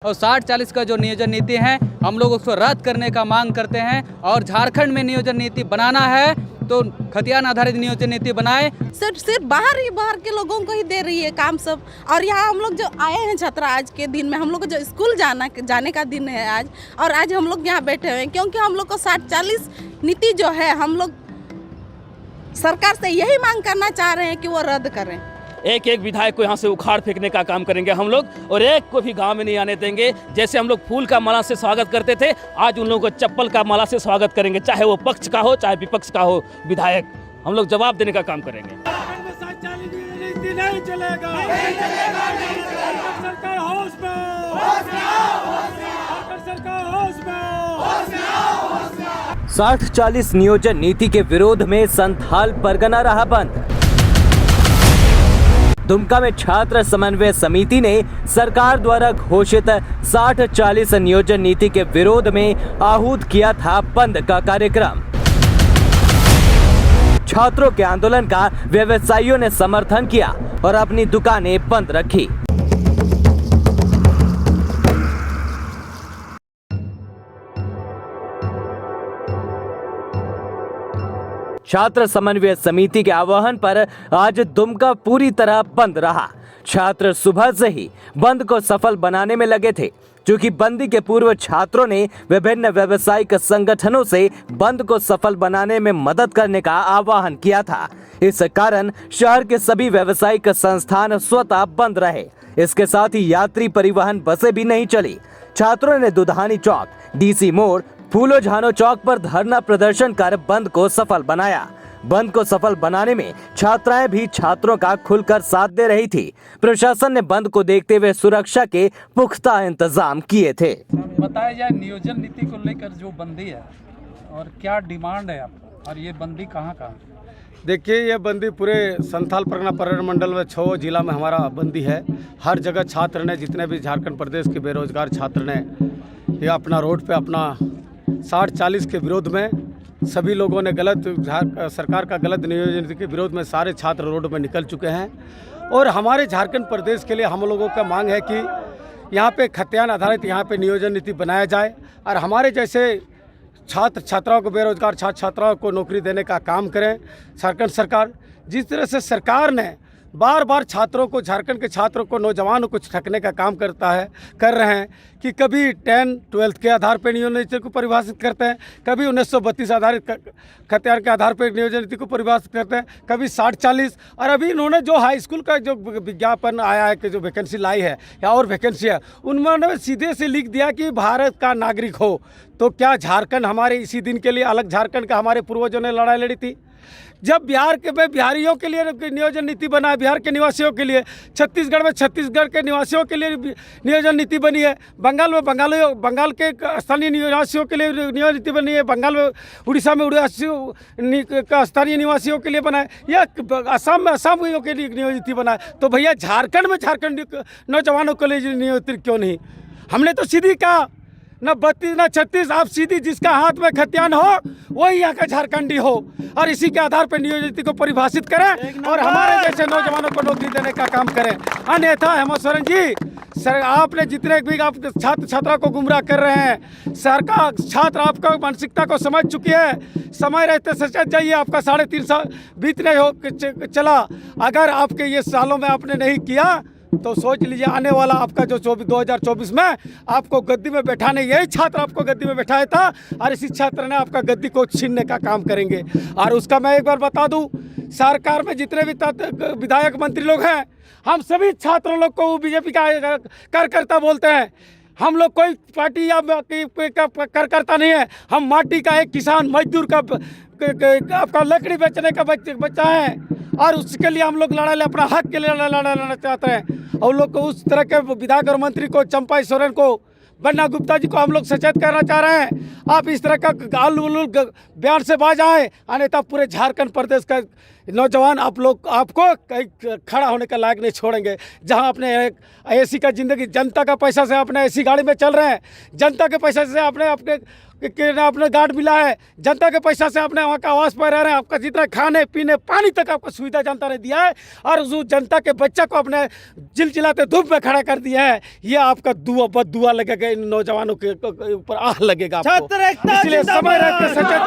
और 60-40 का जो नियोजन नीति है हम लोग उसको रद्द करने का मांग करते हैं और झारखंड में नियोजन नीति बनाना है तो खतियान आधारित नियोजन नीति बनाए। सिर्फ बाहर के लोगों को ही दे रही है काम सब। और यहाँ हम लोग जो आए हैं छात्रा आज के दिन में, हम लोग को जो स्कूल जाने का दिन है आज, और आज हम लोग यहाँ बैठे हुए हैं क्योंकि हम लोग को 60-40 नीति जो है हम लोग सरकार से यही मांग करना चाह रहे हैं कि वो रद्द करें। एक एक विधायक को यहाँ से उखाड़ फेंकने का काम करेंगे हम लोग, और एक को भी गांव में नहीं आने देंगे। जैसे हम लोग फूल का माला से स्वागत करते थे, आज उन लोगों को चप्पल का माला से स्वागत करेंगे, चाहे वो पक्ष का हो चाहे विपक्ष का हो विधायक। हम लोग जवाब देने का काम करेंगे। नहीं चलेगा, 60-40 नियोजन नीति के विरोध में संथाल परगना रहा बंद। दुमका में छात्र समन्वय समिति ने सरकार द्वारा घोषित 60-40 नियोजन नीति के विरोध में आहूत किया था बंद का कार्यक्रम। छात्रों के आंदोलन का व्यवसायियों ने समर्थन किया और अपनी दुकानें बंद रखी। छात्र समन्वय समिति के आह्वान पर आज दुमका पूरी तरह बंद रहा। छात्र सुबह से ही बंद को सफल बनाने में लगे थे, क्योंकि बंदी के पूर्व छात्रों ने विभिन्न व्यावसायिक संगठनों से बंद को सफल बनाने में मदद करने का आह्वान किया था। इस कारण शहर के सभी व्यावसायिक संस्थान स्वतः बंद रहे। इसके साथ ही यात्री परिवहन बसें भी नहीं चली। छात्रों ने दुधानी चौक, डीसी मोड़, फूलो झानो चौक पर धरना प्रदर्शन कर बंद को सफल बनाया। बंद को सफल बनाने में छात्राएं भी छात्रों का खुलकर साथ दे रही थी। प्रशासन ने बंद को देखते हुए सुरक्षा के पुख्ता इंतजाम किए थे। बताया जाए नियोजन नीति को लेकर जो बंदी है और क्या डिमांड है आपको, और ये बंदी कहाँ कहाँ? देखिए, ये बंदी पूरे संथाल परगना पर्यटन मंडल में 6 जिला में हमारा बंदी है। हर जगह छात्र ने, जितने भी झारखंड प्रदेश के बेरोजगार छात्र ने, ये अपना रोड पे अपना 60-40 के विरोध में सभी लोगों ने सरकार का गलत नियोजन नीति के विरोध में सारे छात्र रोड में निकल चुके हैं। और हमारे झारखंड प्रदेश के लिए हम लोगों का मांग है कि यहाँ पे खतियान आधारित यहाँ पे नियोजन नीति बनाया जाए और हमारे जैसे छात्र छात्राओं को, बेरोजगार छात्र छात्राओं को नौकरी देने का काम करें झारखंड सरकार। जिस तरह से सरकार ने बार बार छात्रों को, झारखंड के छात्रों को, नौजवानों को ठगने का काम कर रहे हैं कि कभी 10-12 के आधार पर नियोजन नीति को परिभाषित करते हैं, कभी 1932 आधारित खतियान के आधार पर नियोजन नीति को परिभाषित करते हैं, कभी 60-40। और अभी इन्होंने जो हाई स्कूल का जो विज्ञापन आया है कि जो वैकेंसी लाई है या और वैकेंसी है, उन्होंने सीधे से लिख दिया कि भारत का नागरिक हो। तो क्या झारखंड हमारे इसी दिन के लिए अलग झारखंड का हमारे पूर्वजों ने लड़ाई लड़ी थी? जब बिहार के में बिहारियों के लिए नियोजन नीति बना है, बिहार के निवासियों के लिए, छत्तीसगढ़ में छत्तीसगढ़ के निवासियों के लिए नियोजन नीति बनी है, बंगाल में बंगाल के स्थानीय निवासियों के लिए नियोजन नीति बनी है, बंगाल में, उड़ीसा में उड़ीसा स्थानीय निवासियों के लिए बना है, या असम में असमियों के लिए नियोजन नीति बना है। तो भैया झारखंड में झारखंड नौजवानों के लिए नियोजन नीति क्यों नहीं? हमने तो सीधी कहा, न 32 न 36, आप सीधी जिसका हाथ में खतियान हो वही यहाँ का झारखंडी हो, और इसी के आधार पर नियोजन नीति को परिभाषित करें और हमारे जैसे नौजवानों को नौकरी देने का काम करें। अन्यथा हेमंत सोरेन जी, सर आपने जितने भी आप छात्र छात्रा को गुमराह कर रहे हैं, सरकार छात्र आपका मानसिकता को समझ चुकी है। समय रहते सचेत जाइए, आपका 3.5 साल बीतने हो चला। अगर आपके ये सालों में आपने नहीं किया तो सोच लीजिए आने वाला आपका जो 2024 में आपको गद्दी में बैठाने, यही छात्र आपको गद्दी में बैठाया था और इसी छात्र ने आपका गद्दी को छीनने का काम करेंगे। और उसका मैं एक बार बता दूं, सरकार में जितने भी विधायक मंत्री लोग हैं, हम सभी छात्रों लोग को बीजेपी का कार्यकर्ता बोलते हैं। हम लोग कोई पार्टी या कार्यकर्ता नहीं है, हम माटी का एक किसान मजदूर का आपका लकड़ी बेचने का बच्चा है, और उसके लिए हम लोग लड़ाई, अपना हक के लिए लड़ना चाहते हैं। और लोग को उस तरह के विधायक और मंत्री को, चंपा सोरेन को, बन्ना गुप्ता जी को हम लोग सचेत करना चाह रहे हैं। आप इस तरह का बयान से बाज आए, अन्यथा पूरे झारखंड प्रदेश का नौजवान आपको कहीं खड़ा होने का लायक नहीं छोड़ेंगे। जहां अपने एसी का जिंदगी, जनता का पैसा से अपने एसी गाड़ी में चल रहे हैं, जनता के पैसे से अपने कि ना अपने गार्ड मिला है, जनता के पैसा से अपने वहाँ का आवास पर रह रहे हैं। आपका जितना खाने पीने पानी तक आपको सुविधा जनता ने दिया है और उस जनता के बच्चा को अपने चिलचिलाते धूप में खड़ा कर दिया है। ये आपका बददुआ लगेगा, इन नौजवानों के ऊपर आह लगेगा आपको। इसलिए समय रहते सचेत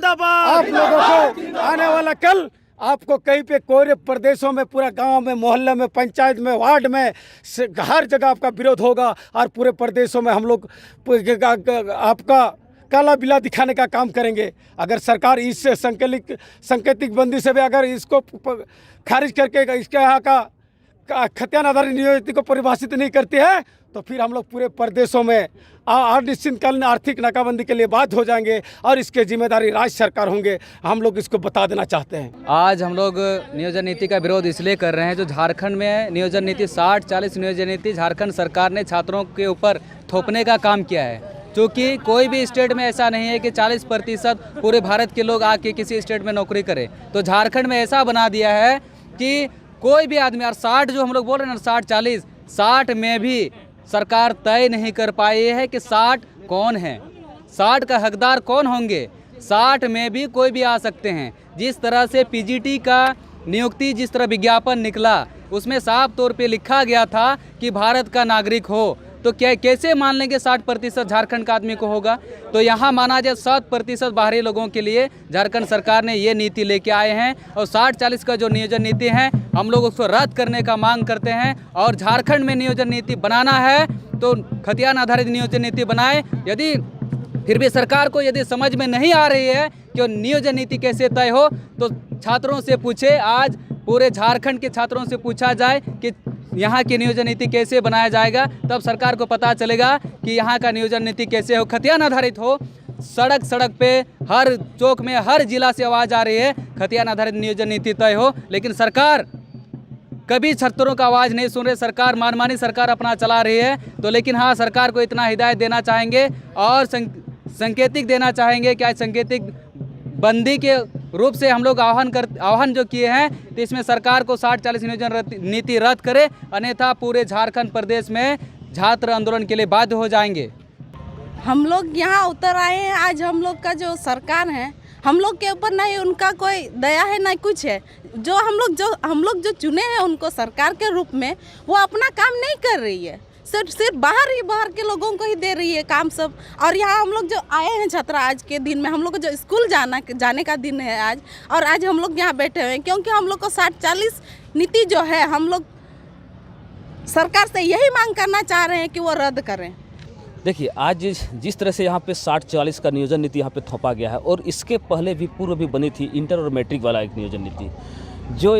आप लोगों को आने वाला कल आपको कहीं पे कोरे प्रदेशों में, पूरा गांव में, मोहल्ले में, पंचायत में, वार्ड में, हर जगह आपका विरोध होगा और पूरे प्रदेशों में हम लोग आपका काला बिला दिखाने का काम करेंगे। अगर सरकार इस सांकेतिक बंदी से भी अगर इसको खारिज करके इसके यहाँ का खतियान आधारित नियोजन नीति को परिभाषित नहीं करती है तो फिर हम लोग पूरे प्रदेशों में अनिश्चितकालीन आर्थिक नाकाबंदी के लिए बाध्य हो जाएंगे और इसके जिम्मेदारी राज्य सरकार होंगे। हम लोग इसको बता देना चाहते हैं। आज हम लोग नियोजन नीति का विरोध इसलिए कर रहे हैं जो झारखंड में नियोजन नीति 60-40 नियोजन नीति झारखंड सरकार ने छात्रों के ऊपर थोपने का काम किया है। क्योंकि कोई भी स्टेट में ऐसा नहीं है कि 40% पूरे भारत के लोग आके किसी स्टेट में नौकरी करें, तो झारखंड में ऐसा बना दिया है कि कोई भी आदमी, और 60 जो हम लोग बोल रहे हैं ना 60-40, 60 में भी सरकार तय नहीं कर पाई है कि 60 कौन है, 60 का हकदार कौन होंगे। 60 में भी कोई भी आ सकते हैं। जिस तरह से पीजीटी का नियुक्ति, जिस तरह विज्ञापन निकला उसमें साफ तौर पे लिखा गया था कि भारत का नागरिक हो, तो क्या कैसे मान लेंगे 60% झारखंड का आदमी को होगा। तो यहाँ माना जाए 7% बाहरी लोगों के लिए झारखंड सरकार ने ये नीति लेके आए हैं और 60-40 का जो नियोजन नीति है हम लोग उसको रद्द करने का मांग करते हैं और झारखंड में नियोजन नीति बनाना है तो खतियान आधारित नियोजन नीति बनाए। यदि फिर भी सरकार को यदि समझ में नहीं आ रही है कि नियोजन नीति कैसे तय हो तो छात्रों से पूछे, आज पूरे झारखंड के छात्रों से पूछा जाए कि यहाँ की नियोजन नीति कैसे बनाया जाएगा, तब सरकार को पता चलेगा कि यहाँ का नियोजन नीति कैसे हो, खतियान आधारित हो। सड़क सड़क पे, हर चौक में, हर जिला से आवाज़ आ रही है खतियान आधारित नियोजन नीति तय हो, लेकिन सरकार कभी छात्रों का आवाज़ नहीं सुन रही। सरकार मनमानी सरकार अपना चला रही है। तो लेकिन हाँ, सरकार को इतना हिदायत देना चाहेंगे और संकेतिक देना चाहेंगे कि आज सांकेतिक बंदी के रूप से हम लोग आह्वान जो किए हैं तो इसमें सरकार को 60-40 नियोजन नीति रद्द करे, अन्यथा पूरे झारखंड प्रदेश में छात्र आंदोलन के लिए बाध्य हो जाएंगे। हम लोग यहाँ उतर आए हैं। आज हम लोग का जो सरकार है, हम लोग के ऊपर नहीं उनका कोई दया है ना कुछ है। जो हम लोग जो चुने हैं उनको सरकार के रूप में, वो अपना काम नहीं कर रही है। सिर्फ बाहर के लोगों को ही दे रही है काम सब। और यहाँ हम लोग जो आए हैं छात्रा, आज के दिन में हम लोग को जो स्कूल जाने का दिन है आज, और आज हम लोग यहाँ बैठे हुए हैं क्योंकि हम लोग को 60-40 नीति जो है हम लोग सरकार से यही मांग करना चाह रहे हैं कि वो रद्द करें। देखिए, आज जिस तरह से यहाँ पे 60-40 का नियोजन नीति यहाँ पे थोपा गया है और इसके पहले भी पूर्व भी बनी थी इंटर और मैट्रिक वाला एक नियोजन नीति। जो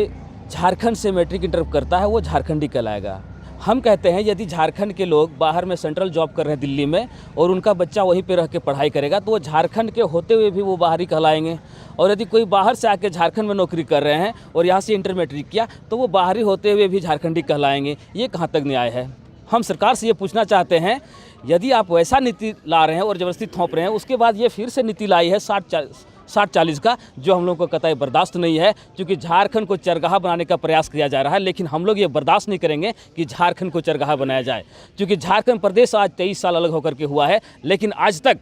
झारखंड से मैट्रिक इंटर करता है वो झारखंडी कहलाएगा। हम कहते हैं यदि झारखंड के लोग बाहर में सेंट्रल जॉब कर रहे हैं दिल्ली में और उनका बच्चा वहीं पे रह के पढ़ाई करेगा तो वो झारखंड के होते हुए भी वो बाहरी कहलाएंगे। और यदि कोई बाहर से आके झारखंड में नौकरी कर रहे हैं और यहाँ से इंटर मैट्रिक किया तो वो बाहरी होते हुए भी झारखंडी कहलाएंगे। ये कहाँ तक न्याय है? हम सरकार से ये पूछना चाहते हैं, यदि आप वैसा नीति ला रहे हैं और ज़बरदस्ती थोप रहे हैं, उसके बाद ये फिर से नीति लाई है 60-40 का, जो हम लोग को कतई बर्दाश्त नहीं है। क्योंकि झारखंड को चरगाहा बनाने का प्रयास किया जा रहा है, लेकिन हम लोग ये बर्दाश्त नहीं करेंगे कि झारखंड को चरगाहा बनाया जाए। क्योंकि झारखंड प्रदेश आज 23 साल अलग होकर के हुआ है, लेकिन आज तक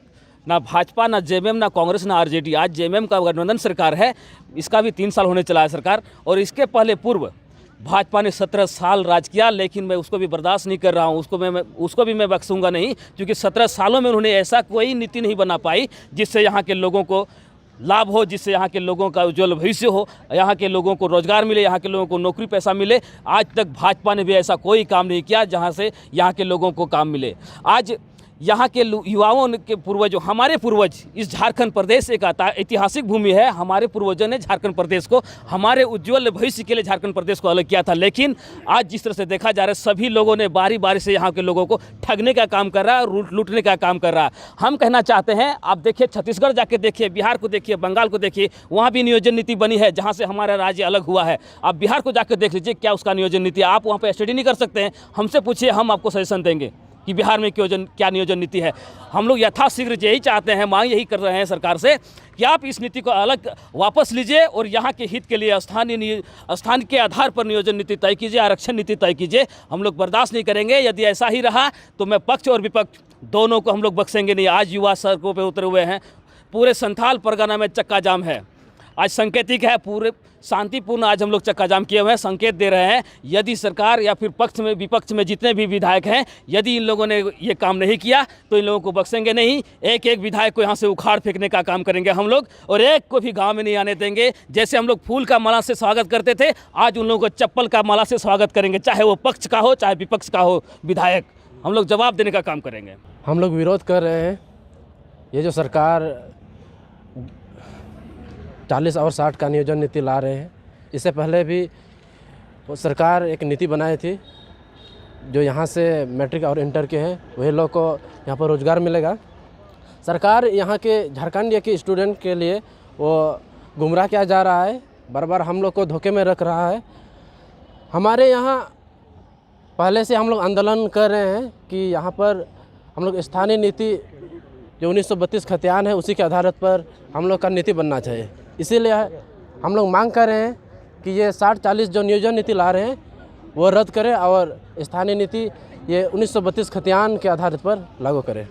ना भाजपा, ना जेएमएम, ना कांग्रेस, ना आरजेडी, आज जेएमएम का गठबंधन सरकार है, इसका भी 3 साल होने चला है सरकार। और इसके पहले पूर्व भाजपा ने 17 साल राज किया, लेकिन मैं उसको भी बर्दाश्त नहीं कर रहा हूँ। उसको भी मैं बख्शूंगा नहीं, क्योंकि 17 सालों में उन्होंने ऐसा कोई नीति नहीं बना पाई जिससे यहाँ के लोगों को लाभ हो, जिससे यहाँ के लोगों का उज्ज्वल भविष्य हो, यहाँ के लोगों को रोजगार मिले, यहाँ के लोगों को नौकरी पैसा मिले। आज तक भाजपा ने भी ऐसा कोई काम नहीं किया जहाँ से यहाँ के लोगों को काम मिले। आज यहाँ के युवाओं के पूर्वज, हमारे पूर्वज, इस झारखंड प्रदेश एक ऐतिहासिक भूमि है। हमारे पूर्वजों ने झारखंड प्रदेश को, हमारे उज्ज्वल भविष्य के लिए झारखंड प्रदेश को अलग किया था। लेकिन आज जिस तरह से देखा जा रहा है, सभी लोगों ने बारी बारी से यहाँ के लोगों को ठगने का काम कर रहा है और लूटने का काम कर रहा है। हम कहना चाहते हैं, आप देखिए छत्तीसगढ़ जाके देखिए, बिहार को देखिए, बंगाल को देखिए, वहाँ भी नियोजन नीति बनी है जहाँ से हमारा राज्य अलग हुआ है। आप बिहार को जाकर देख लीजिए क्या उसका नियोजन नीति है। आप वहाँ पर स्टडी नहीं कर सकते हैं, हमसे पूछिए, हम आपको सजेशन देंगे। कि बिहार में क्या नियोजन नीति है। हम लोग यथाशीघ्र यही चाहते हैं, मांग यही कर रहे हैं सरकार से कि आप इस नीति को अलग वापस लीजिए और यहाँ के हित के लिए स्थान के आधार पर नियोजन नीति तय कीजिए, आरक्षण नीति तय कीजिए। हम लोग बर्दाश्त नहीं करेंगे। यदि ऐसा ही रहा तो मैं पक्ष और विपक्ष दोनों को हम लोग बख्शेंगे नहीं। आज युवा सड़कों पर उतरे हुए हैं, पूरे संथाल परगना में चक्का जाम है। आज संकेतिक है, पूरे शांतिपूर्ण आज हम लोग चक्का जाम किए हुए हैं, संकेत दे रहे हैं। यदि सरकार या फिर पक्ष में विपक्ष में जितने भी विधायक हैं, यदि इन लोगों ने ये काम नहीं किया तो इन लोगों को बख्शेंगे नहीं। एक एक विधायक को यहाँ से उखाड़ फेंकने का काम करेंगे हम लोग, और एक को भी गांव में नहीं आने देंगे। जैसे हम लोग फूल का माला से स्वागत करते थे, आज उन लोगों को चप्पल का माला से स्वागत करेंगे, चाहे वो पक्ष का हो चाहे विपक्ष का हो विधायक। हम लोग जवाब देने का काम करेंगे। हम लोग विरोध कर रहे हैं। ये जो सरकार 40 और 60 का नियोजन नीति ला रहे हैं, इससे पहले भी वो सरकार एक नीति बनाई थी जो यहाँ से मैट्रिक और इंटर के हैं वही लोग को यहाँ पर रोज़गार मिलेगा। सरकार यहाँ के झारखंड के स्टूडेंट के लिए वो गुमराह किया जा रहा है, बार बार हम लोग को धोखे में रख रहा है। हमारे यहाँ पहले से हम लोग आंदोलन कर रहे हैं कि यहाँ पर हम लोग स्थानीय नीति जो 1932 खतियान है उसी के आधार पर हम लोग का नीति बनना चाहिए। इसीलिए हम लोग मांग कर रहे हैं कि ये 60-40 जो नियोजन नीति ला रहे हैं वो रद्द करें और स्थानीय नीति ये 1932 खतियान के आधार पर लागू करें।